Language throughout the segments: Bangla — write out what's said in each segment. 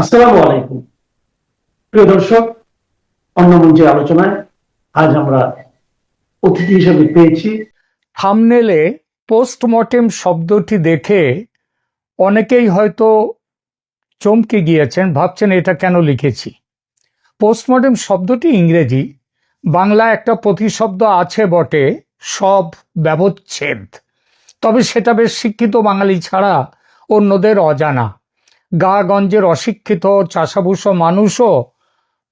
আসসালামু আলাইকুম প্রিয় দর্শক। অন্য মঞ্চের আলোচনায় আজ আমরা অতিথি হিসেবে পেয়েছি। থাম্বনেলে পোস্টমর্টেম শব্দটি দেখে অনেকেই হয়তো চমকে গিয়েছেন, ভাবছেন এটা কেন লিখেছি। পোস্টমর্টেম শব্দটি ইংরেজি, বাংলা একটা প্রতিশব্দ আছে বটে, সব ব্যবচ্ছেদ। তবে সেটা বেশ শিক্ষিত বাঙালি ছাড়া অন্যদের অজানা। গা-গঞ্জের অশিক্ষিত চাষাভুষো মানুষও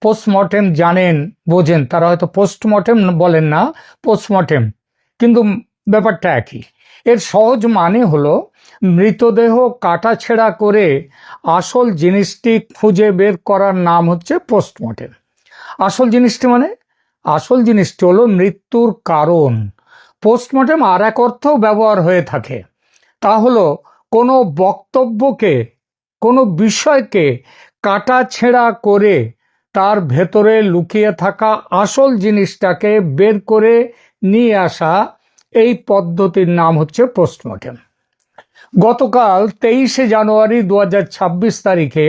পোস্টমর্টেম জানেন, বোঝেন। তারা হয়তো পোস্টমর্টেম বলেন না, পোস্টমর্টেম, কিন্তু ব্যাপারটা একই। এর সহজ মানে হলো মৃতদেহ কাটাছেঁড়া করে আসল জিনিসটি খুঁজে বের করার নাম হচ্ছে পোস্টমর্টেম। আসল জিনিসটি মানে আসল জিনিসটি হলো মৃত্যুর কারণ। পোস্টমর্টেম আর এক অর্থেও ব্যবহার হয়ে থাকে, তা হলো কোনো বক্তব্যকে, কোনো বিষয়কে কাটাছেঁড়া করে তার ভেতরে লুকিয়ে থাকা আসল জিনিসটাকে বের করে নিয়ে আসা। এই পদ্ধতির নাম হচ্ছে পোস্টমর্টেম। গতকাল 23শে জানুয়ারি 2026 তারিখে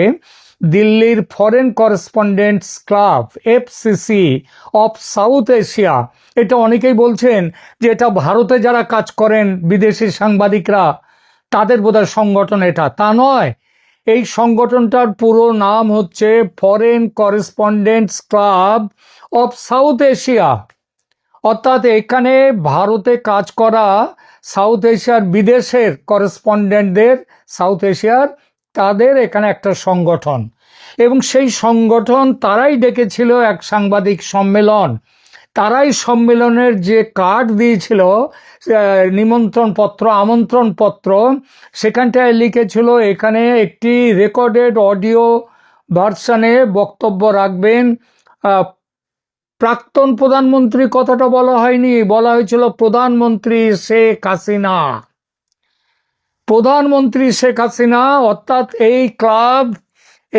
দিল্লির foreign correspondents club FCC of south Asia, এটা অনেকেই বলছেন যে এটা ভারতে যারা কাজ করেন বিদেশি সাংবাদিকরা তাদের বোধহয় সংগঠন, এটা তা নয়। এই সংগঠনটার পুরো নাম হচ্ছে foreign correspondents club of south Asia. অর্থাৎ এখানে ভারতে কাজ করা সাউথ এশিয়ার বিদেশের করেসপন্ডেন্টদের, সাউথ এশিয়ার, তাদের এখানে একটা সংগঠন। এবং সেই সংগঠন তারাই ডেকেছিল এক সাংবাদিক সম্মেলন। তারাই সম্মেলনের যে কার্ড দিয়েছিল, নিমন্ত্রণ পত্র, আমন্ত্রণ পত্র, সেখানটায় লিখেছিল এখানে একটি রেকর্ডেড অডিও ভার্সনে বক্তব্য রাখবেন প্রাক্তন প্রধানমন্ত্রী। কথাটা বলা হয়নি, বলা হয়েছিল প্রধানমন্ত্রী শেখ হাসিনা। প্রধানমন্ত্রী শেখ হাসিনা, অর্থাৎ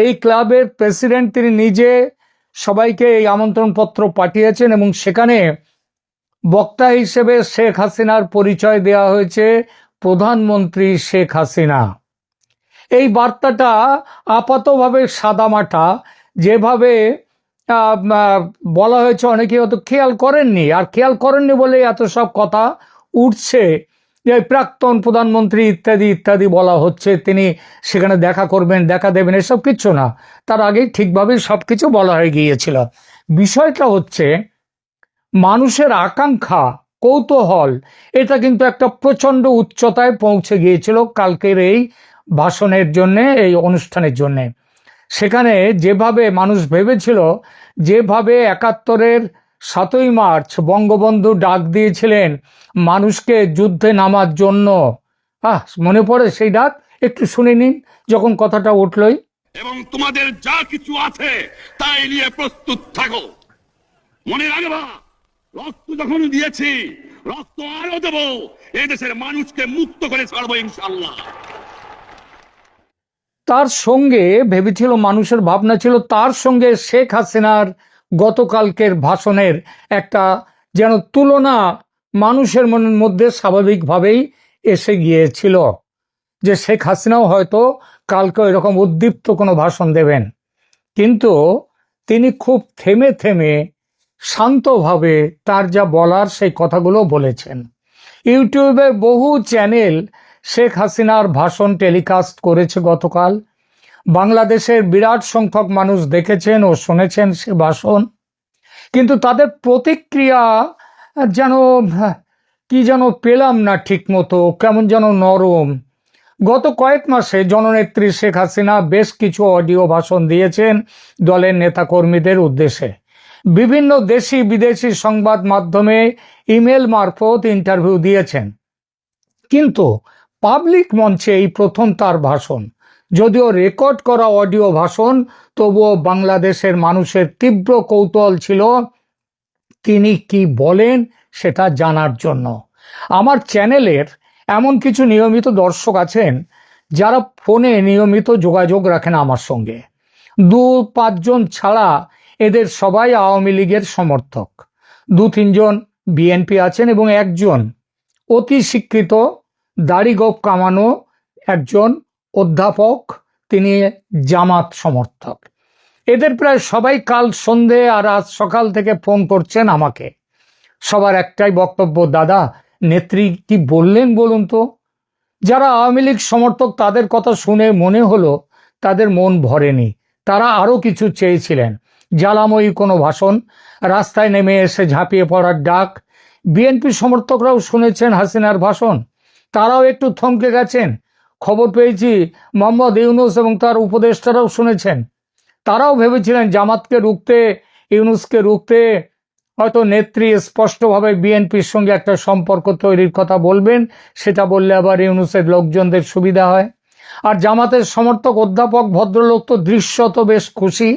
এই ক্লাবের প্রেসিডেন্ট, তিনি নিজে সবাইকে এই আমন্ত্রণপত্র পাঠিয়েছেন এবং সেখানে বক্তা হিসেবে শেখ হাসিনার পরিচয় দেওয়া হয়েছে, প্রধানমন্ত্রী শেখ হাসিনা। এই বার্তাটা আপাতভাবে সাদামাটা যেভাবে বলা হয়েছে, অনেকে হয়তো খেয়াল করেননি, আর খেয়াল করেননি বলে এত সব কথা উঠছে যে প্রাক্তন প্রধানমন্ত্রী ইত্যাদি ইত্যাদি বলা হচ্ছে, তিনি সেখানে দেখা করবেন, দেখা দেবেন, এসব কিচ্ছু না। তার আগেই ঠিকভাবেই সব কিছু বলা হয়ে গিয়েছিল। বিষয়টা হচ্ছে মানুষের আকাঙ্ক্ষা, কৌতূহল, এটা কিন্তু একটা প্রচণ্ড উচ্চতায় পৌঁছে গিয়েছিল কালকের এই ভাষণের জন্যে, এই অনুষ্ঠানের জন্যে। সেখানে যেভাবে মানুষ ভেবেছিল, যেভাবে 71-এর 7ই মার্চ বঙ্গবন্ধু ডাক দিয়েছিলেন মানুষকে যুদ্ধে নামার জন্য, মনে পড়ে সেই ডাক? একটু শুনে নিন যখন কথাটা উঠলই। এবং তোমাদের যা কিছু আছে তাই নিয়ে প্রস্তুত থাকো। মনে রাখবা, রক্ত যখন দিয়েছি, রক্ত আরো দেব, এই দেশের মানুষকে মুক্ত করে ছাড়বো ইনশাআল্লাহ। তার সঙ্গে ভেবেছিল, মানুষের ভাবনা ছিল, তার সঙ্গে শেখ হাসিনার গতকালকের ভাষণের একটা যেন তুলনা মানুষের মনের মধ্যে স্বাভাবিকভাবেই এসে গিয়েছিল, যে শেখ হাসিনাও হয়তো কালকে এরকম উদ্দীপ্ত কোনো ভাষণ দেবেন। কিন্তু তিনি খুব থেমে থেমে শান্তভাবে তার যা বলার সেই কথাগুলো বলেছেন। ইউটিউবের বহু চ্যানেল শেখ হাসিনার ভাষণ টেলিকাস্ট করেছে গতকাল। বাংলাদেশের বিরাট সংখ্যক মানুষ দেখেছেন ও শুনেছেন সে ভাষণ, কিন্তু তাদের প্রতিক্রিয়া যেন কি যেন পেলাম না ঠিক মতো, কেমন যেন নরম। গত কয়েক মাসে জননেত্রী শেখ হাসিনা বেশ কিছু অডিও ভাষণ দিয়েছেন দলের নেতাকর্মীদের উদ্দেশ্যে। বিভিন্ন দেশি বিদেশি সংবাদ মাধ্যমে ইমেল মারফত ইন্টারভিউ দিয়েছেন, কিন্তু পাবলিক মঞ্চে এই প্রথম তার ভাষণ। যদিও রেকর্ড করা অডিও ভাষণ, তবুও বাংলাদেশের মানুষের তীব্র কৌতূহল ছিল তিনি কি বলেন সেটা জানার জন্য। আমার চ্যানেলের এমন কিছু নিয়মিত দর্শক আছেন যারা ফোনে নিয়মিত যোগাযোগ রাখেন আমার সঙ্গে। 2-5 জন ছাড়া এদের সবাই আওয়ামী লীগের সমর্থক। 2-3 জন বিএনপি আছেন এবং একজন অতি শিক্ষিত, দাড়ি গোঁফ কামানো একজন অধ্যাপক, তিনি জামাত সমর্থক। এদের প্রায় সবাই কাল সন্ধে আর আজ সকাল থেকে ফোন করছেন আমাকে। সবার একটাই বক্তব্য, দাদা নেত্রী কি বললেন বলুন তো। যারা আওয়ামী লীগ সমর্থক তাদের কথা শুনে মনে হলো তাদের মন ভরেনি, তারা আরও কিছু চেয়েছিলেন। জ্বালাময়ী কোনো ভাষণ, রাস্তায় নেমে এসে ঝাঁপিয়ে পড়ার ডাক। বিএনপি সমর্থকরাও শুনেছেন হাসিনার ভাষণ, তারাও একটু থমকে গেছেন। খবর পেয়েছি মোহাম্মদ ইউনূস এবং তার উপদেষ্টারাও শুনেছেন। তারাও ভেবেছিলেন জামাতকে রুখতে, ইউনূসকে রুখতে হয়তো নেত্রী স্পষ্টভাবে বিএনপির সঙ্গে একটা সম্পর্ক তৈরির কথা বলবেন, সেটা বললে আবার ইউনূসের লোকজনদের সুবিধা হয়। আর জামাতের সমর্থক অধ্যাপক ভদ্রলোক তো দৃশ্যত বেশ খুশি।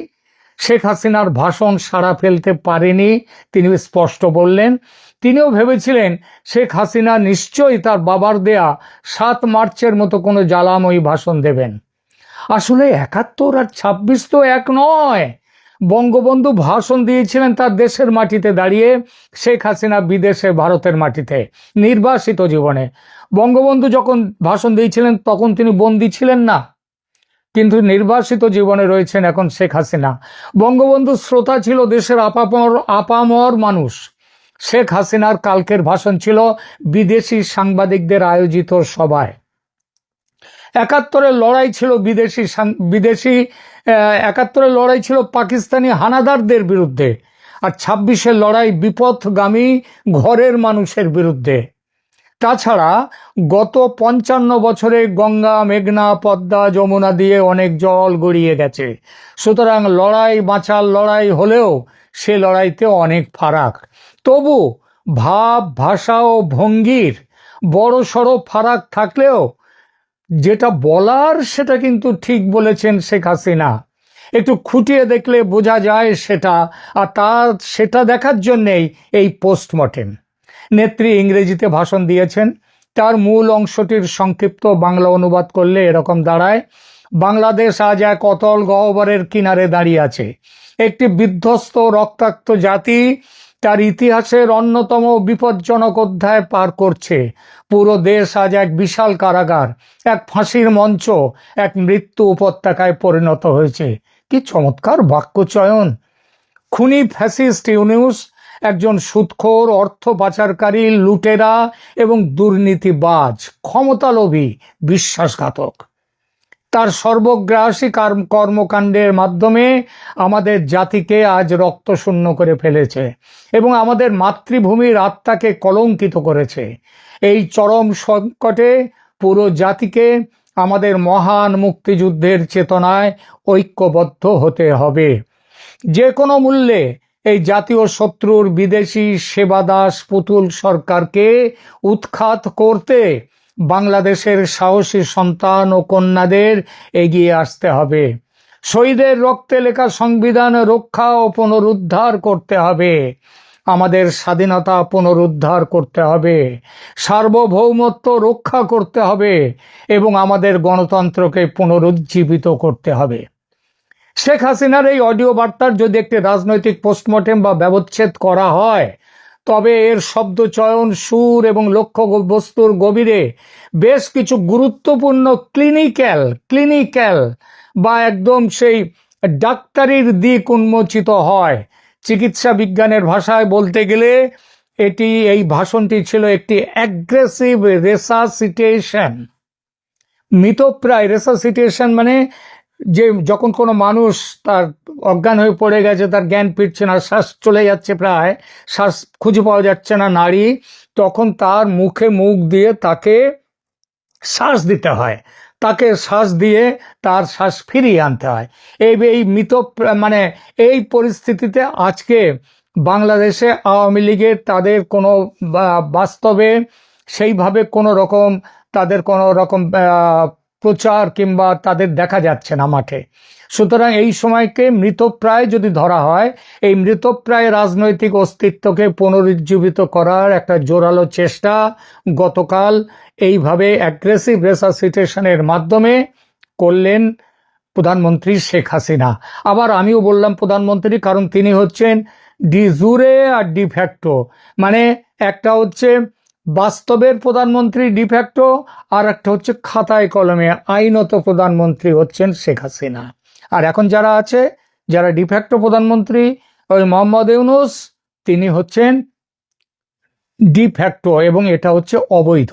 শেখ হাসিনার ভাষণ সাড়া ফেলতে পারেনি, তিনি স্পষ্ট বললেন। তিনিও ভেবেছিলেন শেখ হাসিনা নিশ্চয়ই তার বাবার দেয়া 7 মার্চের মতো কোনো জ্বালাময়ী ভাষণ দেবেন। আসলে 71 আর 26 তো এক নয়। বঙ্গবন্ধু ভাষণ দিয়েছিলেন তার দেশের মাটিতে দাঁড়িয়ে, শেখ হাসিনা বিদেশে ভারতের মাটিতে নির্বাসিত জীবনে। বঙ্গবন্ধু যখন ভাষণ দিয়েছিলেন তখন তিনি বন্দী ছিলেন না, কিন্তু নির্বাসিত জীবনে রয়েছেন এখন শেখ হাসিনা। বঙ্গবন্ধুর শ্রোতা ছিল দেশের আপামর মানুষ। শেখ হাসিনার কালকের ভাষণ ছিল বিদেশি সাংবাদিকদের আয়োজিত সভায়। 71-এর লড়াই ছিল বিদেশি 71-এর লড়াই ছিল পাকিস্তানি হানাদারদের বিরুদ্ধে, আর 26-এর লড়াই বিপথগামী ঘরের মানুষের বিরুদ্ধে। তাছাড়া গত 55 বছরে গঙ্গা, মেঘনা, পদ্মা, যমুনা দিয়ে অনেক জল গড়িয়ে গেছে। সুতরাং লড়াই বাঁচার লড়াই হলেও সে লড়াইতে অনেক ফারাক। তবু ভাব, ভাষা ও ভঙ্গির বড় সড়ো ফারাক থাকলেও যেটা বলার সেটা কিন্তু ঠিক বলেছেন শেখ হাসিনা। একটু খুঁটিয়ে দেখলে বোঝা যায় সেটা, আর সেটা দেখার জন্যেই এই পোস্টমর্টেম। নেত্রী ইংরেজিতে ভাষণ দিয়েছেন, তার মূল অংশটির সংক্ষিপ্ত বাংলা অনুবাদ করলে এরকম দাঁড়ায়: বাংলাদেশ আজ এক অতল গহ্বরের কিনারে দাঁড়িয়ে আছে। একটি বিধ্বস্ত রক্তাক্ত জাতি তার ইতিহাসের অন্যতম বিপজ্জনক অধ্যায় পার করছে। পুরো দেশ আজ এক বিশাল কারাগার, এক ফাঁসির মঞ্চ, এক মৃত্যু উপত্যকায় পরিণত হয়েছে। কি চমৎকার বাক্যচয়ন! খুনি ফ্যাসিস্ট ইউনূস একজন সুদখোর, অর্থ পাচারকারী, লুটেরা এবং দুর্নীতিবাজ, ক্ষমতালোভী, বিশ্বাসঘাতক। তার সর্বগ্রাসী কর্মকাণ্ডের মাধ্যমে আমাদের জাতিকে আজ রক্তশূন্য করে ফেলেছে এবং আমাদের মাতৃভূমির আত্মাকে কলঙ্কিত করেছে। এই চরম সংকটে পুরো জাতিকে আমাদের মহান মুক্তিযুদ্ধের চেতনায় ঐক্যবদ্ধ হতে হবে। যে কোনো মূল্যে এই জাতীয় শত্রুর বিদেশি সেবাদাস পুতুল সরকারকে উৎখাত করতে বাংলাদেশের সাহসী সন্তান ও কন্যাদের এগিয়ে আসতে হবে। শহীদের রক্তে লেখা সংবিধান রক্ষা ও পুনরুদ্ধার করতে হবে। আমাদের স্বাধীনতা পুনরুদ্ধার করতে হবে, সার্বভৌমত্ব রক্ষা করতে হবে এবং আমাদের গণতন্ত্রকে পুনরুজ্জীবিত করতে হবে। শেখ হাসিনার এই অডিও বার্তার যদি একটি রাজনৈতিক পোস্টমর্টেম বা ব্যবচ্ছেদ করা হয়, তবে এর শব্দ চয়ন, সুর এবং লক্ষ্য বস্তুর গভীরে বেশ কিছু গুরুত্বপূর্ণ ক্লিনিক্যাল বা একদম সেই ডাক্তারির দিক উন্মোচিত হয়। চিকিৎসা বিজ্ঞানের ভাষায় বলতে গেলে এই ভাষণটি ছিল একটি অ্যাগ্রেসিভ রেসাসিটেশন। মৃতপ্রায় রেসাসিটেশন মানে যে যখন কোনো মানুষ তার অজ্ঞান হয়ে পড়ে গেছে, তার জ্ঞান ফিরছে না, শ্বাস চলে যাচ্ছে, প্রায় শ্বাস খুঁজে পাওয়া যাচ্ছে না নাড়ি, তখন তার মুখে মুখ দিয়ে তাকে শ্বাস দিতে হয়, তাকে শ্বাস দিয়ে তার শ্বাস ফিরিয়ে আনতে হয়। এই এই পরিস্থিতিতে আজকে বাংলাদেশে আওয়ামী লীগের তাদের কোনো বাস্তবে সেইভাবে কোনো রকম প্রচার কিংবা তাদের দেখা যাচ্ছে না মাঠে। সুতরাং এই সময়কে মৃতপ্রায় যদি ধরা হয়, এই মৃতপ্রায় রাজনৈতিক অস্তিত্বকে পুনরুজ্জীবিত করার একটা জোরালো চেষ্টা গতকাল এইভাবে অ্যাগ্রেসিভ রেসাসিটেশনের মাধ্যমে করলেন প্রধানমন্ত্রী শেখ হাসিনা। আবার আমিও বললাম প্রধানমন্ত্রী, কারণ তিনি হচ্ছেন ডি জুরে আর ডি ফ্যাক্টো, মানে একটা হচ্ছে বাস্তবের প্রধানমন্ত্রী ডিফ্যাক্টো, আর একটা হচ্ছে খাতায় কলমে আইনত প্রধানমন্ত্রী হচ্ছেন শেখ হাসিনা। আর এখন যারা আছে, যারা ডিফ্যাক্টো প্রধানমন্ত্রী, ওই মোহাম্মদ ইউনূস, তিনি হচ্ছেন ডিফ্যাক্টো, এবং এটা হচ্ছে অবৈধ।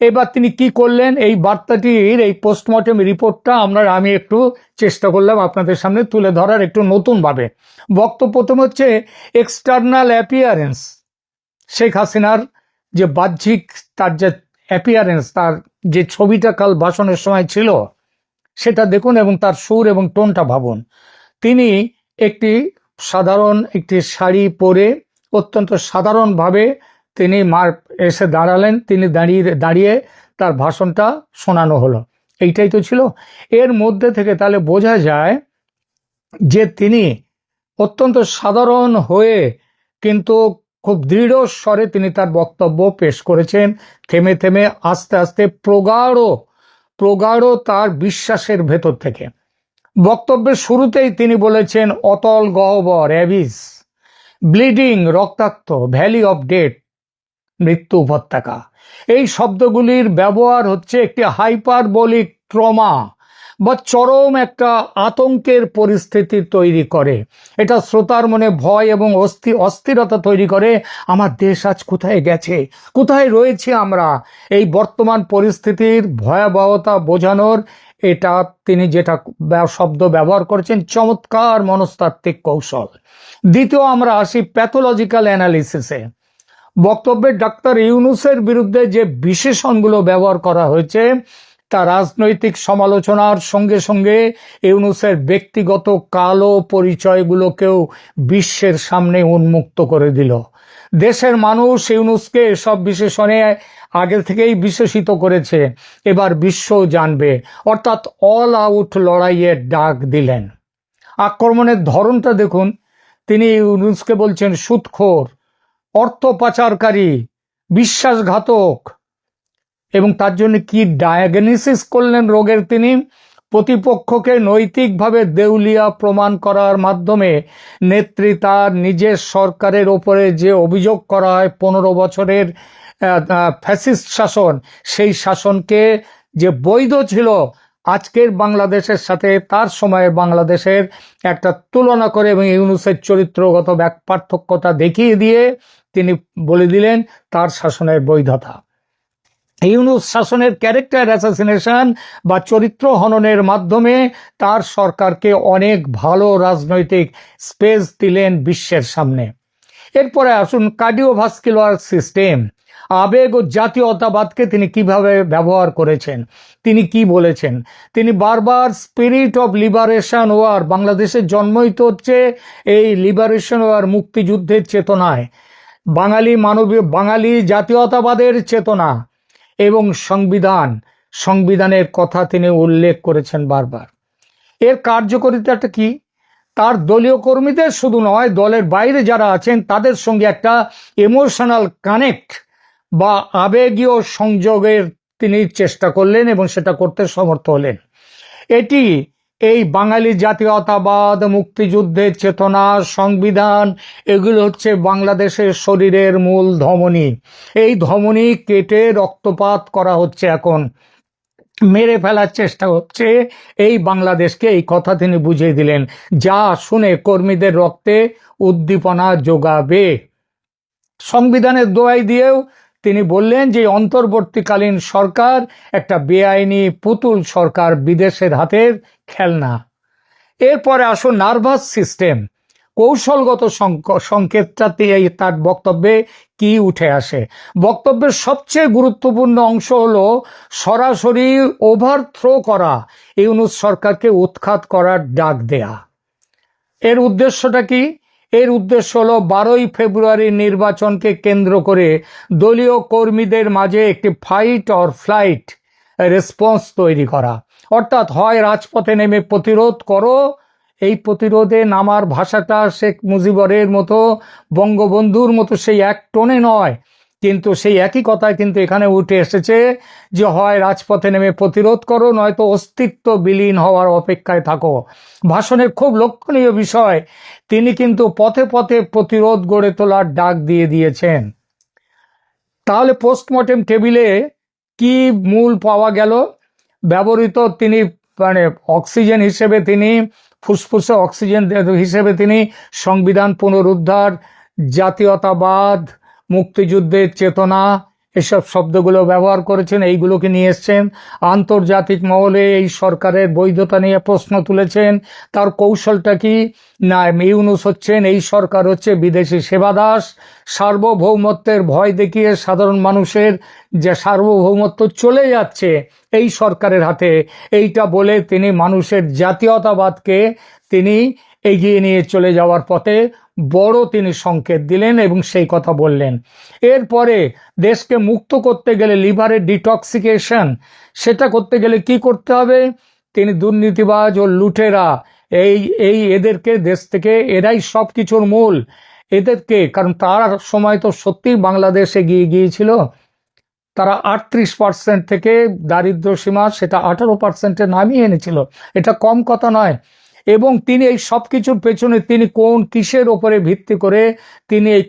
এবার তিনি কি করলেন, এই বার্তাটির এই পোস্টমর্টেম রিপোর্টটা আমি একটু চেষ্টা করলাম আপনাদের সামনে তুলে ধরার একটু নতুনভাবে। বক্তব্য প্রথম হচ্ছে এক্সটার্নাল অ্যাপিয়ারেন্স, শেখ হাসিনার যে বাহ্যিক তার যে অ্যাপিয়ারেন্স, তার যে ছবিটা কাল ভাষণের সময় ছিল সেটা দেখুন এবং তার সুর এবং টোনটা ভাবুন। তিনি সাধারণ একটি শাড়ি পরে অত্যন্ত সাধারণভাবে তিনি এসে দাঁড়ালেন, তিনি দাঁড়িয়ে তার ভাষণটা শোনানো হলো। এইটাই তো ছিল। এর মধ্যে থেকে তাহলে বোঝা যায় যে তিনি অত্যন্ত সাধারণ হয়ে কিন্তু খুব দৃঢ় স্বরে তিনি তার বক্তব্য পেশ করেছেন, থেমে থেমে আস্তে আস্তে প্রগাঢ় তার বিশ্বাসের ভেতর থেকে। বক্তব্যের শুরুতেই তিনি বলেছেন অতল গহ্বর, অ্যাবিস, ব্লিডিং, রক্তাক্ত, ভ্যালি অফ ডেথ, মৃত্যু উপত্যকা। এই শব্দগুলির ব্যবহার হচ্ছে একটি হাইপারবোলিক ট্রমা বা চরম একটা আতঙ্কের পরিস্থিতি তৈরি করে। এটা শ্রোতার মনে ভয় এবং অস্থিরতা তৈরি করে। আমার দেশ আজ কোথায় গেছে, কোথায় রয়েছি আমরা, এই বর্তমান পরিস্থিতির ভয়াবহতা বোঝানোর এটা তিনি যেটা শব্দ ব্যবহার করেছেন, চমৎকার মনস্তাত্ত্বিক কৌশল। দ্বিতীয় আমরা আসি প্যাথোলজিক্যাল অ্যানালিসিসে। বক্তব্যে ডাক্তার ইউনূসের বিরুদ্ধে যে বিশেষণগুলো ব্যবহার করা হয়েছে তা রাজনৈতিক সমালোচনার সঙ্গে সঙ্গে ইউনূসের ব্যক্তিগত কালো পরিচয়গুলোকেও বিশ্বের সামনে উন্মুক্ত করে দিল। দেশের মানুষ ইউনূসকে সব বিশেষণে আগে থেকেই বিশেষিত করেছে, এবার বিশ্বও জানবে, অর্থাৎ অল আউট লড়াইয়ের ডাক দিলেন। আক্রমণের ধরনটা দেখুন, তিনি ইউনূসকে বলছেন সুদখোর, অর্থ পাচারকারী, বিশ্বাসঘাতক, এবং তার জন্য কি ডায়াগনোসিস করলেন রোগের, তিনি প্রতিপক্ষকে নৈতিকভাবে দেউলিয়া প্রমাণ করার মাধ্যমে নেত্রী তার নিজের সরকারের ওপরে যে অভিযোগ করা হয় 15 বছরের ফ্যাসিস্ট শাসন, সেই শাসনকে যে বৈধ ছিল আজকের বাংলাদেশের সাথে তার সময়ের বাংলাদেশের একটা তুলনা করে এবং ইউনূসের চরিত্রগত পার্থক্যতা দেখিয়ে দিয়ে তিনি বলে দিলেন তার শাসনের বৈধতা। ইউনূস শাসনের ক্যারেক্টার অ্যাসাসিনেশন বা চরিত্র হননের মাধ্যমে তার সরকারকে অনেক ভালো রাজনৈতিক স্পেস দিলেন বিশ্বের সামনে। এরপরে আসুন কার্ডিওভাস্কুলার সিস্টেম, আবেগ ও জাতীয়তাবাদকে তিনি কিভাবে ব্যবহার করেছেন, তিনি কি বলেছেন। তিনি বারবার স্পিরিট অফ লিবারেশন ওয়ার, বাংলাদেশের জন্মই তো হচ্ছে এই লিবারেশন ওয়ার, মুক্তিযুদ্ধের চেতনায়, বাঙালি জাতীয়তাবাদের চেতনা এবং সংবিধানের কথা তিনি উল্লেখ করেছেন বারবার। এর কার্যকারিতাটা কি, তার দলীয় কর্মীদের শুধু নয়, দলের বাইরে যারা আছেন তাদের সঙ্গে একটা ইমোশনাল কানেক্ট বা আবেগীয় সংযোগের তিনি চেষ্টা করলেন এবং সেটা করতে সমর্থ হলেন। এটি এই বাঙালি জাতীয়তাবাদ, মুক্তিযুদ্ধের চেতনা, সংবিধান, এগুলো হচ্ছে বাংলাদেশের শরীরের মূল ধমনী। এই ধমনী কেটে রক্তপাত করা হচ্ছে, এখন মেরে ফেলার চেষ্টা হচ্ছে এই বাংলাদেশকে। এই কথা তিনি বুঝিয়ে দিলেন, যা শুনে কর্মীদের রক্তে উদ্দীপনা যোগাবে। সংবিধানের দোহাই দিয়েও তিনি বললেন যে অন্তর্বর্তীকালীন সরকার একটা বেআইনি পুতুল সরকার, বিদেশের হাতের খেলনা। এরপরে আসুন নার্ভাস সিস্টেম, কৌশলগত সংকেতটাতে তার বক্তব্যে কি উঠে আসে। বক্তব্যের সবচেয়ে গুরুত্বপূর্ণ অংশ হলো সরাসরি ওভারথ্রো করা, ইউনূস সরকারকে উৎখাত করার ডাক দেয়া। এর উদ্দেশ্যটা কি? এর উদ্দেশ্য হলো 12ই ফেব্রুয়ারি নির্বাচনকে কেন্দ্র করে দলীয় কর্মীদের মাঝে একটি ফাইট অর ফ্লাইট রেসপন্স তৈরি করা, অর্থাৎ হয় রাজপথে নেমে প্রতিরোধ করো। এই প্রতিরোধে নামার ভাষাটা শেখ মুজিবরের মতো, বঙ্গবন্ধুর মতো সেই এক টোনে নয়, কিন্তু সেই একই কথায় কিন্তু এখানে উঠে এসেছে যে হয় রাজপথে নেমে প্রতিরোধ করো, নয়তো অস্তিত্ব বিলীন হওয়ার অপেক্ষায় থাকো। ভাষণের খুব লক্ষণীয় বিষয়, তিনি কিন্তু পথে পথে প্রতিরোধ গড়ে তোলার ডাক দিয়েছেন। তাহলে পোস্টমর্টেম টেবিলে কি মূল পাওয়া গেল? ব্যবহৃত তিনি মানে অক্সিজেন হিসেবে তিনি ফুসফুসে অক্সিজেন হিসেবে তিনি সংবিধান পুনরুদ্ধার, জাতীয়তাবাদ, মুক্তিযুদ্ধের চেতনা, এসব শব্দগুলো ব্যবহার করেছেন, এইগুলোকে নিয়ে এসছেন। আন্তর্জাতিক মহলে এই সরকারের বৈধতা নিয়ে প্রশ্ন তুলেছেন। তার কৌশলটা কি? না, ইউনূস হচ্ছেন, এই সরকার হচ্ছে বিদেশি সেবাদাস, সার্বভৌমত্বের ভয় দেখিয়ে সাধারণ মানুষের যে সার্বভৌমত্ব চলে যাচ্ছে এই সরকারের হাতে, এইটা বলে তিনি মানুষের জাতীয়তাবাদকে তিনি এগিয়ে নিয়ে চলে যাওয়ার পথে বড় তিনি সংকেত দিলেন এবং সেই কথা বললেন। এরপরে দেশকে মুক্ত করতে গেলে লিভারের ডিটক্সিকেশন, সেটা করতে গেলে কি করতে হবে? তিনি দুর্নীতিবাজ ও লুটেরা এই এদেরকে দেশ থেকে, এরাই সব কিছুর মূল, এদেরকে, কারণ তার সময় তো সত্যি বাংলাদেশ এগিয়ে গিয়েছিল, তারা 38% থেকে দারিদ্র সীমা সেটা 18%-এ নামিয়ে এনেছিল, এটা কম কথা নয়। এবং তিনি এই সব কিছুর পেছনে তিনি কোন কিসের ওপরে ভিত্তি করে তিনি এই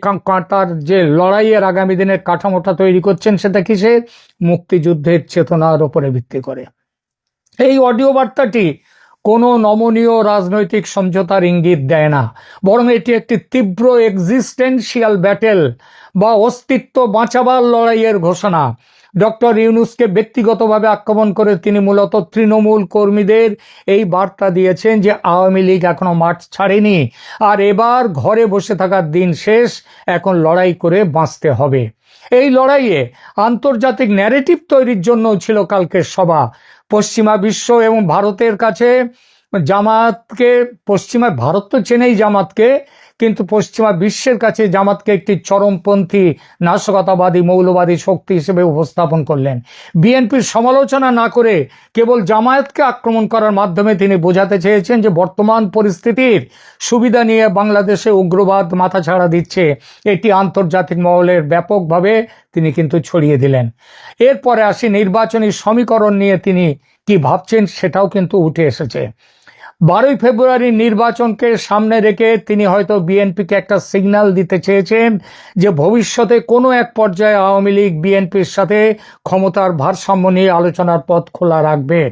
তার যে লড়াইয়ের আগামী দিনের কাঠামোটা তৈরি করছেন, সেটা কিসের? মুক্তিযুদ্ধের চেতনার ওপরে ভিত্তি করে। এই অডিও বার্তাটি কোনো নমনীয় রাজনৈতিক সমঝোতার ইঙ্গিত দেয় না, বরং এটি একটি তীব্র এক্সিস্টেন্সিয়াল ব্যাটেল বা অস্তিত্ব বাঁচাবার লড়াইয়ের ঘোষণা। ডক্টর ইউনূসকে ব্যক্তিগতভাবে আক্রমণ করে তিনি মূলত তৃণমূল কর্মীদের এই বার্তা দিয়েছেন যে আওয়ামী লীগ এখনো মাঠ ছাড়েনি, আর এবার ঘরে বসে থাকার দিন শেষ, এখন লড়াই করে বাঁচতে হবে। এই লড়াইয়ে আন্তর্জাতিক ন্যারেটিভ তৈরির জন্য ছিল কালকের সভা। পশ্চিমা বিশ্ব এবং ভারতের কাছে জামাতকে, পশ্চিমা ভারত তো চেনেই জামাতকে, কিন্তু পশ্চিমা বিশ্বের কাছে জামাতকে একটি চরমপন্থী নাশকতাবাদী মৌলবাদী শক্তি হিসেবে উপস্থাপন করলেন। বিএনপির সমালোচনা না করে কেবল জামায়াতকে আক্রমণ করার মাধ্যমে তিনি বোঝাতে চেয়েছেন যে বর্তমান পরিস্থিতির সুবিধা নিয়ে বাংলাদেশে উগ্রবাদ মাথাছাড়া দিচ্ছে, এটি আন্তর্জাতিক মহলের ব্যাপকভাবে তিনি কিন্তু ছড়িয়ে দিলেন। এরপরে আসি নির্বাচনী সমীকরণ নিয়ে তিনি কি ভাবছেন, সেটাও কিন্তু উঠে এসেছে। 12ই ফেব্রুয়ারি নির্বাচনকে সামনে রেখে তিনি হয়তো বিএনপিকে একটা সিগন্যাল দিতে চেয়েছেন যে ভবিষ্যতে কোনো এক পর্যায়ে আওয়ামী লীগ বিএনপির সাথে ক্ষমতার ভারসাম্য নিয়ে আলোচনার পথ খোলা রাখবেন।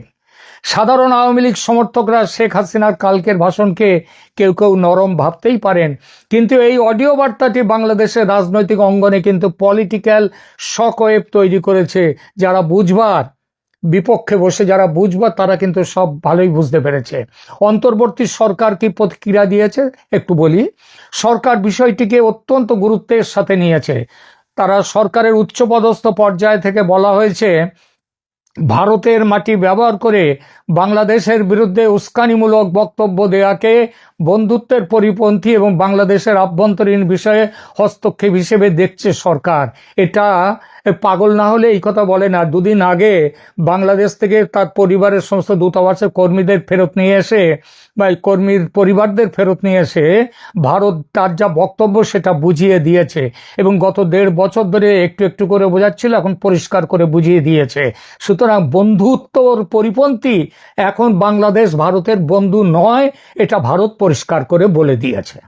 সাধারণ আওয়ামী লীগ সমর্থকরা শেখ হাসিনার কালকের ভাষণকে কেউ কেউ নরম ভাবতেই পারেন, কিন্তু এই অডিও বার্তাটি বাংলাদেশের রাজনৈতিক অঙ্গনে কিন্তু পলিটিক্যাল শকওয়েভ তৈরি করেছে। যারা বুঝবার বিপক্ষে বসে যারা বুঝবার তারা কিন্তু সব ভালোই বুঝতে পেরেছে। অন্তর্বর্তী সরকার কি প্রতিক্রিয়া দিয়েছে একটু বলি। সরকার বিষয়টিকে অত্যন্ত গুরুত্বের সাথে নিয়েছে। তারা সরকারের উচ্চপদস্থ পর্যায় থেকে বলা হয়েছে ভারতের মাটি ব্যবহার করে বাংলাদেশের বিরুদ্ধে উস্কানিমূলক বক্তব্য দেওয়াকে বন্ধুত্বের পরিপন্থী এবং বাংলাদেশের আভ্যন্তরীণ বিষয়ে হস্তক্ষেপ হিসেবে দেখছে সরকার। এটা পাগল না হলে এই কথা বলে না। দুদিন আগে বাংলাদেশ থেকে তার পরিবারের সমস্ত দূতাবাসের কর্মীদের ফেরত নিয়ে এসে বা কর্মীর পরিবারদের ফেরত নিয়ে এসে ভারত তার যা বক্তব্য সেটা বুঝিয়ে দিয়েছে এবং গত 1.5 বছর ধরে একটু একটু করে বোঝাচ্ছিল, এখন পরিষ্কার করে বুঝিয়ে দিয়েছে। সুতরাং বন্ধুত্বর পরিপন্থী এখন বাংলাদেশ ভারতের বন্ধু নয়, এটা ভারত পরিষ্কার করে বলে দিয়েছে।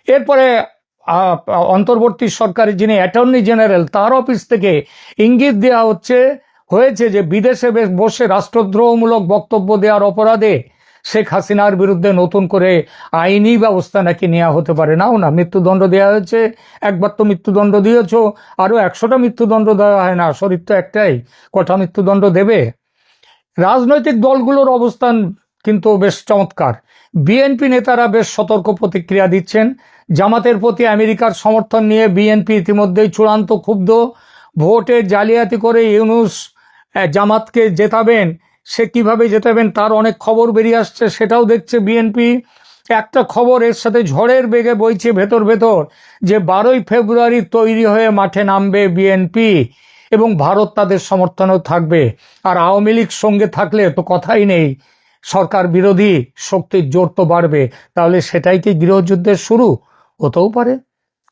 এরপরে অন্তর্বর্তী সরকারের যিনি অ্যাটর্নি জেনারেল, তার অফিস থেকে ইঙ্গিত দেওয়া হয়েছে যে বিদেশে বসে রাষ্ট্রদ্রোহমূলক বক্তব্য দেওয়ার অপরাধে শেখ হাসিনার বিরুদ্ধে নতুন করে আইনি ব্যবস্থা নাকি নেওয়া হতে পারে। নাও না, মৃত্যুদণ্ড দেওয়া হয়েছে, একবার তো মৃত্যুদণ্ড দিয়েছ, আরও 100টা মৃত্যুদণ্ড দেওয়া হয় না, শরীর তো একটাই, কটা মৃত্যুদণ্ড দেবে? রাজনৈতিক দলগুলোর অবস্থান কিন্তু বেশ চমৎকার। বিএনপি নেতারা বেশ সতর্ক প্রতিক্রিয়া দিচ্ছেন। জামাতের প্রতি আমেরিকার সমর্থন নিয়ে বিএনপি ইতিমধ্যেই চূড়ান্ত ক্ষুব্ধ। ভোটে জালিয়াতি করে ইউনূস জামাতকে জেতাবেন, সে কিভাবে জেতাবেন তার অনেক খবর বেরিয়ে আসছে, সেটাও দেখছে বিএনপি। একটা খবর এর সাথে ঝড়ের বেগে বইছে ভেতর ভেতর যে 12ই ফেব্রুয়ারি তৈরি হয়ে মাঠে নামবে বিএনপি এবং ভারত তাদের সমর্থনেও থাকবে। আর আওয়ামী লীগ সঙ্গে থাকলে তো কথাই নেই, সরকার বিরোধী শক্তির জোর তো বাড়বে। তাহলে সেটাই কি গৃহযুদ্ধের শুরু? হতেও পারে।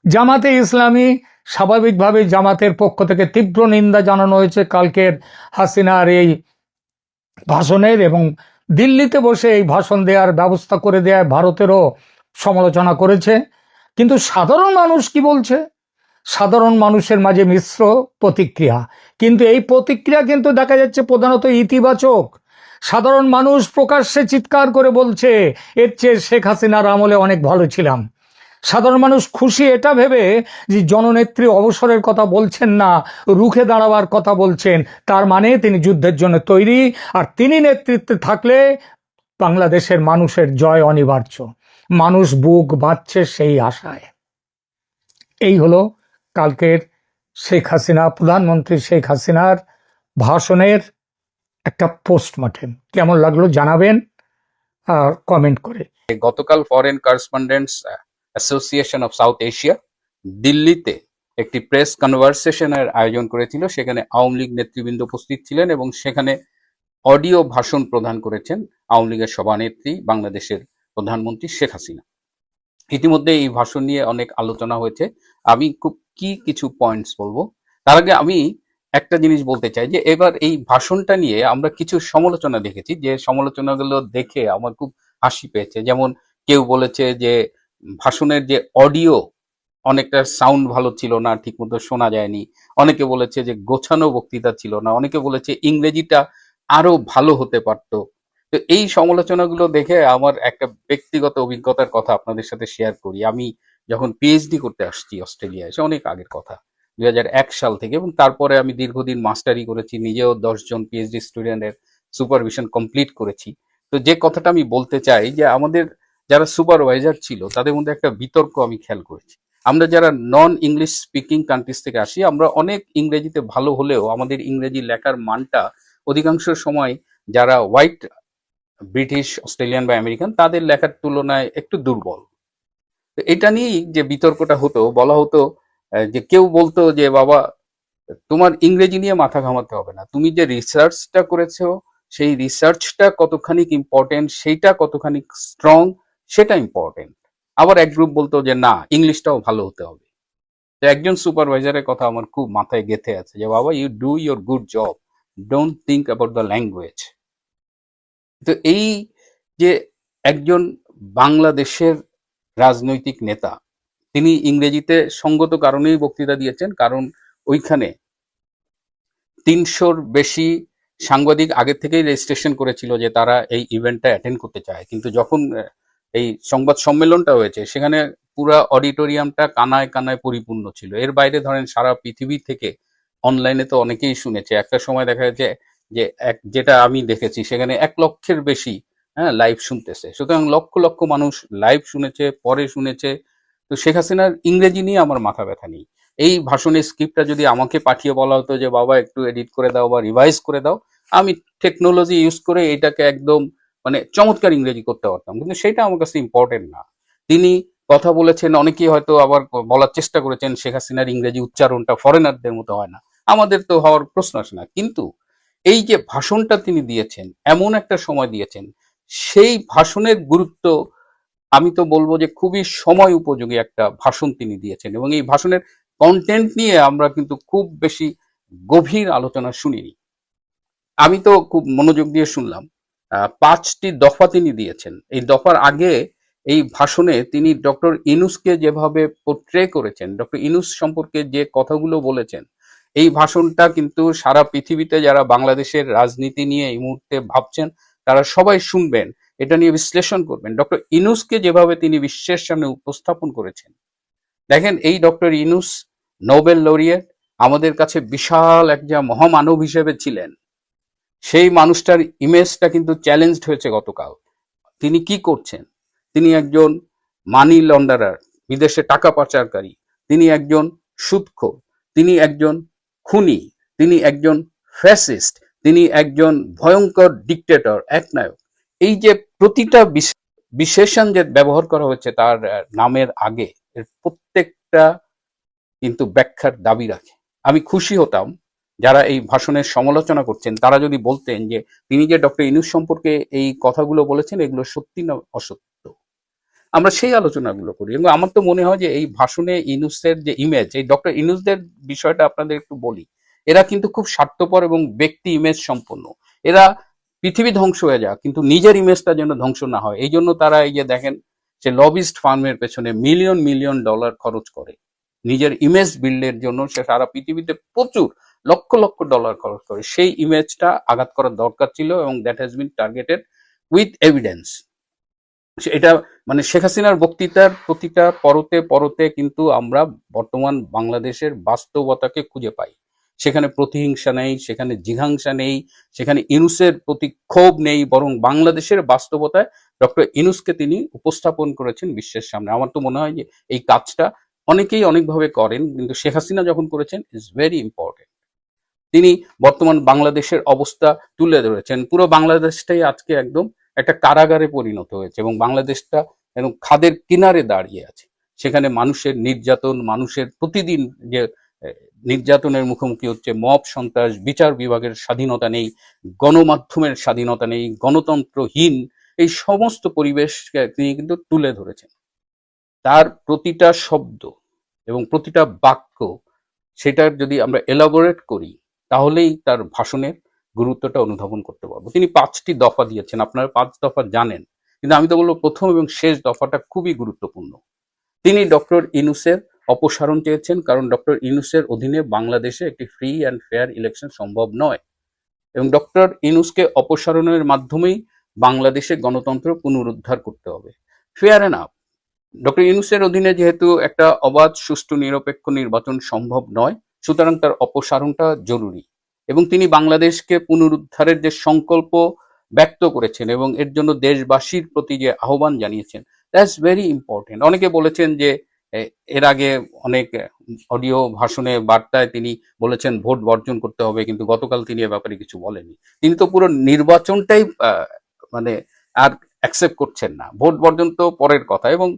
জামাতে ইসলামী, স্বাভাবিকভাবে জামাতের পক্ষ থেকে তীব্র নিন্দা জানানো হয়েছে কালকের হাসিনার এই ভাষণের, এবং দিল্লিতে বসে এই ভাষণ দেওয়ার ব্যবস্থা করে দেওয়ায় ভারতেরও সমালোচনা করেছে। কিন্তু সাধারণ মানুষ কি বলছে? সাধারণ মানুষের মাঝে মিশ্র প্রতিক্রিয়া, কিন্তু এই প্রতিক্রিয়া কিন্তু দেখা যাচ্ছে প্রধানত ইতিবাচক। সাধারণ মানুষ প্রকাশ্যে চিৎকার করে বলছে, এর চেয়ে শেখ হাসিনার আমলে অনেক ভালো ছিলাম। সাধারণ মানুষ খুশি এটা ভেবে যে জননেত্রী অবসরের কথা বলছেন না, রুখে দাঁড়াবার কথা বলছেন, তার মানে তিনি যুদ্ধের জন্য তৈরি, আর তিনি নেতৃত্বে থাকলে বাংলাদেশের মানুষের জয় অনিবার্য। মানুষ বুক বাঁধছে সেই আশায়। এই হলো কালকের শেখ হাসিনা, প্রধানমন্ত্রী শেখ হাসিনার ভাষণের একটা পোস্টমর্টেম। কেমন লাগলো জানাবেন আর কমেন্ট করে। গতকাল foreign correspondents association of south Asia দিল্লিতে একটি প্রেস কনভারসেশনের আয়োজন করেছিল। সেখানে আওয়ামী লীগ নেতৃবৃন্দ উপস্থিত ছিলেন এবং সেখানে অডিও ভাষণ প্রদান করেছেন আওয়ামী লীগের সভানেত্রী বাংলাদেশের প্রধানমন্ত্রী শেখ হাসিনা। ইতিমধ্যে এই ভাষণ নিয়ে অনেক আলোচনা হয়েছে। আমি খুব কিছু পয়েন্টস বলবো। তার আগে আমি একটা জিনিস বলতে চাই যে এবার এই ভাষণটা নিয়ে আমরা কিছু সমালোচনা দেখেছি, যে সমালোচনাগুলো দেখে আমার খুব হাসি পেয়েছে। যেমন কেউ বলেছে যে ভাষণের যে অডিও অনেকটা সাউন্ড ভালো ছিল না, ঠিকমতো শোনা যায়নি। অনেকে বলেছে যে গোছানো বক্তৃতা ছিল না, অনেকে বলেছে ইংরেজিটা আরো ভালো হতে পারতো। তো এই সমালোচনাগুলো দেখে আমার একটা ব্যক্তিগত অভিজ্ঞতার কথা আপনাদের সাথে শেয়ার করি। আমি যখন পিএইচডি করতে আসছি অস্ট্রেলিয়ায়, সে অনেক আগের কথা, 2001 সাল থেকে, এবং তারপরে আমি দীর্ঘদিন মাস্টারি করেছি, নিজেও 10 জন পিএইচডি স্টুডেন্টের সুপারভিশন কমপ্লিট করেছি। তো যে কথাটা আমি বলতে চাই যে আমাদের যারা সুপারভাইজার ছিল তাদের মধ্যে একটা বিতর্ক আমি খেয়াল করেছি। আমরা যারা নন ইংলিশ স্পিকিং কান্ট্রিজ থেকে আসি, আমরা অনেক ইংরেজিতে ভালো হলেও আমাদের ইংরেজি লেখার মানটা অধিকাংশ সময় যারা হোয়াইট ব্রিটিশ, অস্ট্রেলিয়ান বা আমেরিকান তাদের লেখার তুলনায় একটু দুর্বল। তো এটা নিয়েই যে বিতর্কটা হতো, বলা হতো যে কেউ বলতো যে বাবা তোমার ইংরেজি নিয়ে মাথা ঘামাতে হবে না, তুমি যে রিসার্চটা করেছো সেই রিসার্চটা কতখানি ইম্পর্টেন্ট, সেইটা কতখানি স্ট্রং, সেটা ইম্পর্টেন্ট। আবার এক গ্রুপ বলতো যে না, ইংলিশটাও ভালো হতে হবে। তো একজন সুপারভাইজারের কথা আমার খুব মাথায় গেঁথে আছে যে বাবা, you do your good job, don't think about the language. তো এই যে একজন বাংলাদেশের রাজনৈতিক নেতা, তিনি ইংরেজিতে সঙ্গত কারণেই বক্তৃতা দিয়েছেন, কারণ ওইখানে 300-র বেশি সাংবাদিক আগে থেকেই রেজিস্ট্রেশন করেছিল যে তারা এই ইভেন্টটা অ্যাটেন্ড করতে চায়। কিন্তু যখন এই সংবাদ সম্মেলনটা হয়েছে সেখানে পুরা অডিটোরিয়ামটা কানায় কানায় পরিপূর্ণ ছিল। এর বাইরে ধরেন সারা পৃথিবী থেকে অনলাইনে তো অনেকেই শুনেছে। একটা সময় দেখা যাচ্ছে যে যেটা আমি দেখেছি সেখানে 1 লক্ষের বেশি লাইভ শুনতেছে। সুতরাং লক্ষ লক্ষ মানুষ লাইভ শুনেছে, পরে শুনেছে। তো শেখ হাসিনার ইংরেজি নিয়ে আমার মাথা ব্যথা নেই। এই ভাষণের স্ক্রিপ্টটা যদি আমাকে পাঠিয়ে বলা হতো যে বাবা একটু এডিট করে দাও বা রিভাইজ করে দাও, আমি টেকনোলজি ইউজ করে এটাকে একদম মানে চমৎকার ইংরেজি করতে পারতাম, কিন্তু সেটা আমার কাছে ইম্পর্টেন্ট না। তিনি কথা বলেছেন, অনেকেই হয়তো আবার বলার চেষ্টা করেছেন শেখ হাসিনার ইংরেজি উচ্চারণটা ফরেনারদের মতো হয় না, আমাদের তো হওয়ার প্রশ্ন আসে না। কিন্তু এই যে ভাষণটা তিনি দিয়েছেন, এমন একটা সময় দিয়েছেন, সেই ভাষণের গুরুত্ব আমি তো বলবো যে খুবই সময় উপযোগী একটা ভাষণ তিনি দিয়েছেন। এবং এই ভাষণের কন্টেন্ট নিয়ে আমরা কিন্তু খুব বেশি গভীর আলোচনা শুনিনি। আমি তো খুব মনোযোগ দিয়ে শুনলাম। 5টি দফা তিনি দিয়েছেন। এই দফার আগে এই ভাষণে তিনি ডক্টর ইউনূসকে যেভাবে পোট্রে করেছেন, ডক্টর ইউনূস সম্পর্কে যে কথাগুলো বলেছেন, এই ভাষণটা কিন্তু সারা পৃথিবীতে যারা বাংলাদেশের রাজনীতি নিয়ে এই মুহূর্তে ভাবছেন তারা সবাই শুনবেন, এটা নিয়ে বিশ্লেষণ করবেন। ডক্টর ইউনূসকে যেভাবে তিনি বিশ্বের সামনে উপস্থাপন করেছেন, দেখেন এই ডক্টর ইউনূস নোবেল লরিয়েট, আমাদের কাছে বিশাল একটা মহামানব হিসেবে ছিলেন। সেই মানুষটার ইমেজটা কিন্তু চ্যালেঞ্জড হয়েছে গতকাল। তিনি কি করছেন? তিনি একজন মানি লন্ডারার, বিদেশে টাকা পাচারকারী, তিনি একজন সুদখোর, তিনি একজন খুনি, তিনি একজন ফ্যাসিস্ট, তিনি একজন ভয়ঙ্কর ডিক্টেটর, একনায়ক। এই যে প্রতিটা বিশেষণ যে ব্যবহার করা হচ্ছে তার নামের আগে, এর প্রত্যেকটা কিন্তু ব্যাখ্যার দাবি রাখে। আমি খুশি হতাম যারা এই ভাষণের সমালোচনা করছেন তারা যদি বলতেন যে তিনি যে ডক্টর ইউনূস সম্পর্কে এই কথাগুলো বলেছেন এগুলো সত্যি না অসত্য, আমরা সেই আলোচনাগুলো করি। এবং আমার তো মনে হয় যে এই ভাষণে ইউনূসের যে ইমেজ, এই ডক্টর ইউনূসদের বিষয়টা আপনাদের একটু বলি, এরা কিন্তু খুব স্বার্থপর এবং ব্যক্তি ইমেজ সম্পন্ন। এরা পৃথিবী ধ্বংস হয়ে যাক কিন্তু নিজের ইমেজটা যেন ধ্বংস না হয়, এই জন্য তারা এই যে দেখেন সে লবিস্ট ফার্মের পেছনে মিলিয়ন মিলিয়ন ডলার খরচ করে নিজের ইমেজ বিল্ডের জন্য সে সারা পৃথিবীতে প্রচুর লক্ষ লক্ষ ডলার খরচ করে, সেই ইমেজটা আঘাত করার দরকার ছিল এবং that has been targeted with evidence. এটা মানে শেখ হাসিনার বক্তৃতার প্রতিটা পরতে পরতে কিন্তু আমরা বর্তমান বাংলাদেশের বাস্তবতাকে খুঁজে পাই। সেখানে প্রতিহিংসা নেই, সেখানে জিঘাংসা নেই, সেখানে ইনুসের প্রতি ক্ষোভ নেই, বরং বাংলাদেশের বাস্তবতায় ডক্টর ইনুসকে তিনি উপস্থাপন করেছেন বিশ্বের সামনে। আমার তো মনে হয় যে এই কাজটা অনেকেই অনেকভাবে করেন, কিন্তু শেখ হাসিনা যখন করেছেন ইজ ভেরি ইম্পর্টেন্ট। তিনি বর্তমান বাংলাদেশের অবস্থা তুলে ধরেছেন। পুরো বাংলাদেশটাই আজকে একদম একটা কারাগারে পরিণত হয়েছে এবং বাংলাদেশটা একদম খাদের কিনারে দাঁড়িয়ে আছে। সেখানে মানুষের নির্যাতন, মানুষের প্রতিদিন যে নির্যাতনের মুখোমুখি হচ্ছে, মব সন্ত্রাস, বিচার বিভাগের স্বাধীনতা নেই, গণমাধ্যমের স্বাধীনতা নেই, গণতন্ত্রহীন এই সমস্ত পরিবেশকে তিনি কিন্তু তুলে ধরেছেন। তার প্রতিটা শব্দ এবং প্রতিটা বাক্য, সেটার যদি আমরা এলাবোরেট করি তাহলেই তার ভাষণের গুরুত্বটা অনুধাবন করতে পারবো। তিনি 5টি দফা দিয়েছেন, আপনারা 5 দফা জানেন, কিন্তু আমি তো বলবো প্রথম এবং শেষ দফাটা খুবই গুরুত্বপূর্ণ। তিনি ডক্টর ইনুসের অপসারণ চেয়েছেন, কারণ ডক্টর ইনুসের অধীনে বাংলাদেশে একটি ফ্রি অ্যান্ড ফেয়ার ইলেকশন সম্ভব নয় এবং ডক্টর ইনুসকে অপসারণের মাধ্যমেই বাংলাদেশে গণতন্ত্র পুনরুদ্ধার করতে হবে। ফেয়ার এনাফ, ডক্টর ইউনূসের অধীনে যেহেতু একটা অবাধ, সুষ্ঠু, নিরপেক্ষ নির্বাচন সম্ভব নয়, সুতরাং তার অপসারণটা জরুরি এবং তিনি বাংলাদেশকে পুনরুদ্ধারের যে সংকল্প ব্যক্ত করেছেন এবং এর জন্য দেশবাসীর প্রতি যে আহ্বান জানিয়েছেন, দ্যাটস ভেরি ইম্পর্টেন্ট। অনেকে বলেছেন যে এর আগে অনেক অডিও ভাষণে, বার্তায় তিনি বলেছেন ভোট বর্জন করতে হবে, কিন্তু গতকাল তিনি এ ব্যাপারে কিছু বলেননি। তিনি তো পুরো নির্বাচনটাই মানে আর অ্যাকসেপ্ট করছেন না। ভোট বর্জন তো পরের কথা। এবং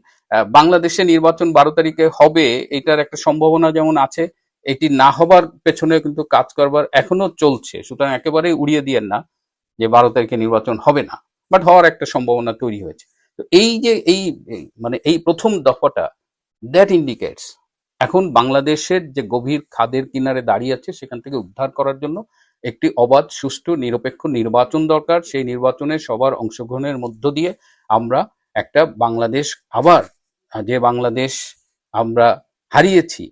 বাংলাদেশে নির্বাচন 12 তারিখে হবে, এটার একটা সম্ভাবনা যেমন আছে, এটি না হবার পেছনে কিন্তু কাজ করবার এখনো চলছে। সুতরাং একেবারেই উড়িয়ে দিয়েন না যে 12 তারিখে নির্বাচন হবে না, বাট হওয়ার একটা সম্ভাবনা তৈরি হয়েছে। তো এই যে মানে এই প্রথম দফাটা, দ্যাট ইন্ডিকেটস এখন বাংলাদেশের যে গভীর খাদের কিনারে দাঁড়িয়ে আছে, সেখান থেকে উদ্ধার করার জন্য একটি অবাধ, সুষ্ঠু, নিরপেক্ষ নির্বাচন দরকার। সেই নির্বাচনে সবার অংশগ্রহণের মধ্য দিয়ে আমরা একটা বাংলাদেশ, আবার যে বাংলাদেশ আমরা হারিয়েছি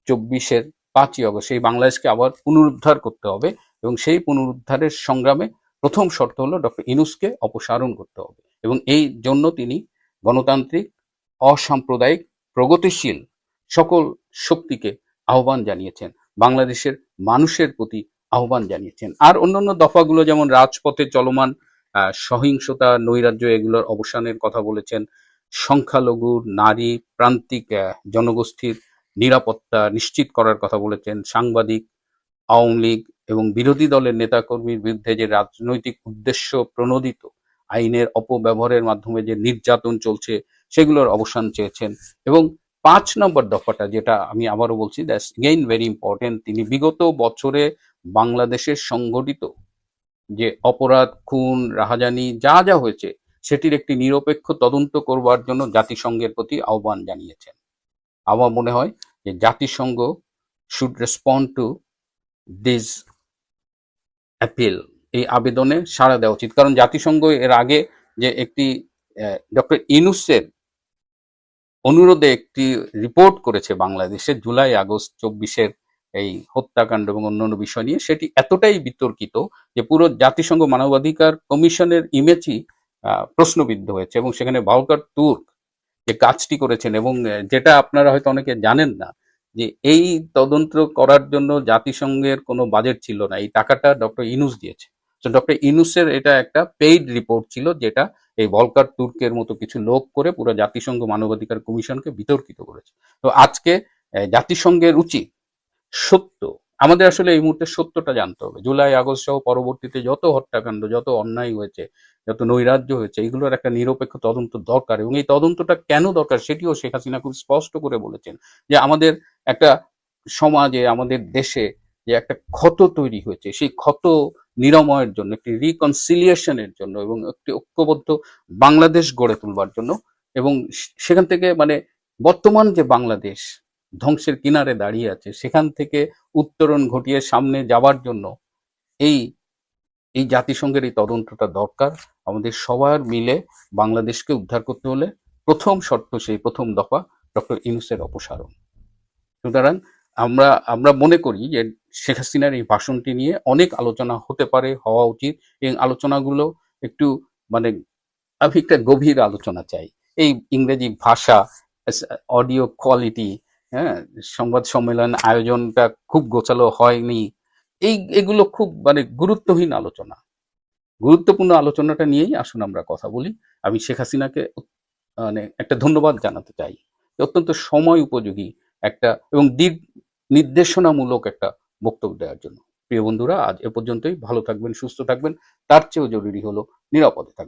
24-এর 5ই অগস্ট, সেই বাংলাদেশকে আবার পুনরুদ্ধার করতে হবে এবং সেই পুনরুদ্ধারের সংগ্রামে প্রথম শর্ত হলো ডক্টর ইউনূসকে অপসারণ করতে হবে এবং এই জন্য তিনি গণতান্ত্রিক, অসাম্প্রদায়িক, প্রগতিশীল সকল শক্তিকে আহ্বান জানিয়েছেন, বাংলাদেশের মানুষের প্রতি আহ্বান জানিয়েছেন। আর অন্যান্য দফাগুলো যেমন রাজপথে চলমান সহিংসতা, নৈরাজ্য, এগুলোর অবসানের কথা বলেছেন। সংখ্যালঘু, নারী, প্রান্তিক জনগোষ্ঠীর নিরাপত্তা নিশ্চিত করার কথা বলেছেন। সাংবাদিক, আওয়ামী লীগ এবং বিরোধী দলের নেতাকর্মীর বিরুদ্ধে যে রাজনৈতিক উদ্দেশ্য প্রণোদিত আইনের অপব্যবহারের মাধ্যমে যে নির্যাতন চলছে, সেগুলোর অবসান চেয়েছেন। এবং 5 নম্বর দফাটা, যেটা আমি আবারও বলছি, দ্যাটস এগেইন ভেরি ইম্পর্টেন্ট, তিনি বিগত বছরে বাংলাদেশের সংঘটিত যে অপরাধ, খুন, রাহাজানি যা যা হয়েছে, সেটির একটি নিরপেক্ষ তদন্ত করবার জন্য জাতিসংঘের প্রতি আহ্বান জানিয়েছেন। আমার মনে হয় যে জাতিসংঘ should respond to this appeal, এই আবেদনে সাড়া দেওয়া উচিত। কারণ জাতিসংঘ এর আগে যে একটি ডক্টর ইউনূসের অনুরোধে একটি রিপোর্ট করেছে বাংলাদেশে জুলাই আগস্ট 24-এর এই হত্যাকাণ্ড এবং অন্যান্য বিষয় নিয়ে, সেটি এতটাই বিতর্কিত যে পুরো জাতিসংঘ মানবাধিকার কমিশনের ইমেজই প্রশ্নবিদ্ধ হয়েছে এবং সেখানে ভলকার তুর্ক যে কাজটি করেছেন, এবং যেটা আপনারা হয়তো অনেকে জানেন না, যে এই তদন্ত করার জন্য জাতিসংঘের কোনো বাজেট ছিল না, এই টাকাটা ডক্টর ইউনূস দিয়েছে। তো ডক্টর ইউনূসের এটা একটা পেইড রিপোর্ট ছিল, যেটা এই ভলকার তুর্কের মতো কিছু লোক করে পুরো জাতিসংঘ মানবাধিকার কমিশনকে বিতর্কিত করেছে। তো আজকে জাতিসংঘের উচিত সত্য, আমাদের আসলে এই মুহূর্তে সত্যটা জানতে হবে। জুলাই আগস্ট সহ পরবর্তীতে যত হত্যাকাণ্ড, যত অন্যায় হয়েছে, যত নৈরাজ্য হয়েছে, এগুলোর একটা নিরপেক্ষ তদন্ত দরকার এবং এই তদন্তটা কেন দরকার সেটিও শেখ হাসিনা খুব স্পষ্ট করে বলেছেন, যে আমাদের একটা সমাজে, আমাদের দেশে যে একটা ক্ষত তৈরি হয়েছে, সেই ক্ষত নিরাময়ের জন্য, একটি রিকনসিলিয়েশনের জন্য এবং একটি ঐক্যবদ্ধ বাংলাদেশ গড়ে তুলবার জন্য, এবং সেখান থেকে মানে বর্তমান যে বাংলাদেশ ধ্বংসের কিনারে দাঁড়িয়ে আছে, সেখান থেকে উত্তরণ ঘটিয়ে সামনে যাবার জন্য এই এই জাতিসংঘের এই তদন্তটা দরকার। আমাদের সবার মিলে বাংলাদেশকে উদ্ধার করতে হলে প্রথম শর্ত, সেই প্রথম দফা ডক্টর ইউনূসের অপসারণ। সুতরাং আমরা আমরা মনে করি যে শেখ হাসিনার এই ভাষণটি নিয়ে অনেক আলোচনা হতে পারে, হওয়া উচিত, এবং আলোচনাগুলো একটু মানে আমি একটা গভীর আলোচনা চাই। এই ইংরেজি ভাষা, অডিও কোয়ালিটি, হ্যাঁ, সংবাদ সম্মেলন আয়োজনটা খুব গোছালো হয়নি, এগুলো খুব মানে গুরুত্বহীন আলোচনা। গুরুত্বপূর্ণ আলোচনাটা নিয়েই আসুন আমরা কথা বলি। আমি শেখ হাসিনাকে মানে একটা ধন্যবাদ জানাতে চাই, অত্যন্ত সময় উপযোগী একটা এবং দিক নির্দেশনামূলক একটা বক্তব্য দেওয়ার জন্য। প্রিয় বন্ধুরা, আজ এ পর্যন্তই। ভালো থাকবেন, সুস্থ থাকবেন, তার চেয়েও জরুরি হলো নিরাপদে থাকবেন।